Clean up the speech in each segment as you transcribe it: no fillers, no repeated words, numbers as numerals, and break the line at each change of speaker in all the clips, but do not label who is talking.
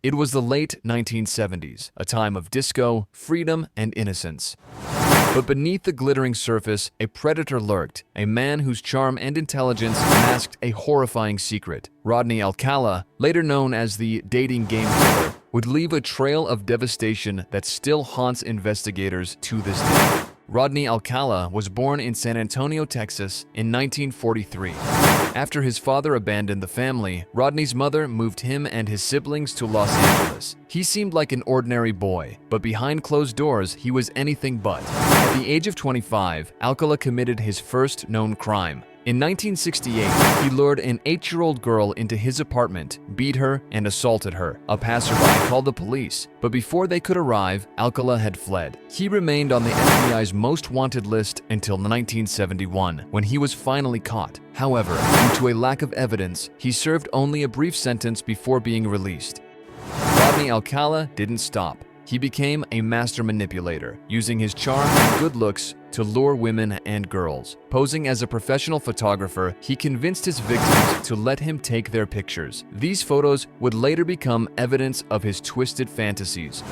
It was the late 1970s, a time of disco, freedom, and innocence. But beneath the glittering surface, a predator lurked, a man whose charm and intelligence masked a horrifying secret. Rodney Alcala, later known as the dating game killer, would leave a trail of devastation that still haunts investigators to this day. Rodney Alcala was born in San Antonio, Texas in 1943. After his father abandoned the family, Rodney's mother moved him and his siblings to Los Angeles. He seemed like an ordinary boy, but behind closed doors, he was anything but. At the age of 25, Alcala committed his first known crime. In 1968, he lured an 8-year-old girl into his apartment, beat her, and assaulted her. A passerby called the police, but before they could arrive, Alcala had fled. He remained on the FBI's most wanted list until 1971, when he was finally caught. However, due to a lack of evidence, he served only a brief sentence before being released. Rodney Alcala didn't stop. He became a master manipulator, using his charm and good looks to lure women and girls. Posing as a professional photographer, he convinced his victims to let him take their pictures. These photos would later become evidence of his twisted fantasies.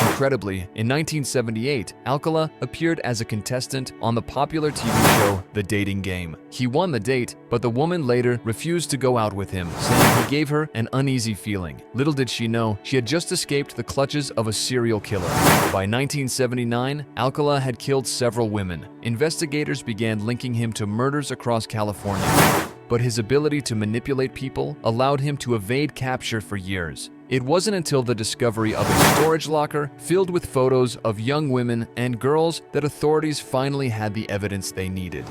Incredibly, in 1978, Alcala appeared as a contestant on the popular TV show The Dating Game. He won the date, but the woman later refused to go out with him, saying he gave her an uneasy feeling. Little did she know, she had just escaped the clutches of a serial killer. By 1979, Alcala had killed several women. Investigators began linking him to murders across California, but his ability to manipulate people allowed him to evade capture for years. It wasn't until the discovery of a storage locker filled with photos of young women and girls that authorities finally had the evidence they needed.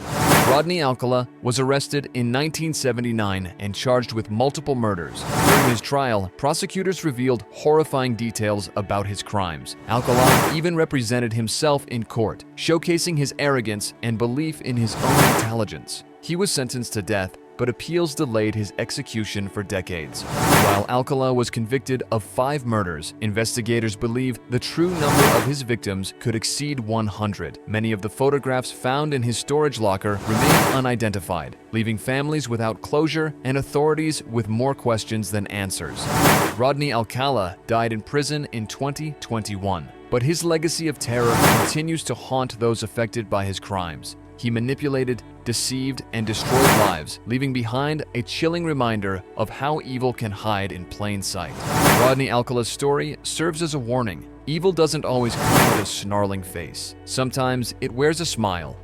Rodney Alcala was arrested in 1979 and charged with multiple murders. During his trial, prosecutors revealed horrifying details about his crimes. Alcala even represented himself in court, showcasing his arrogance and belief in his own intelligence. He was sentenced to death, but appeals delayed his execution for decades. While Alcala was convicted of 5 murders, investigators believe the true number of his victims could exceed 100. Many of the photographs found in his storage locker remain unidentified, leaving families without closure and authorities with more questions than answers. Rodney Alcala died in prison in 2021, but his legacy of terror continues to haunt those affected by his crimes. He manipulated, deceived, and destroyed lives, leaving behind a chilling reminder of how evil can hide in plain sight. Rodney Alcala's story serves as a warning. Evil doesn't always come with a snarling face. Sometimes it wears a smile,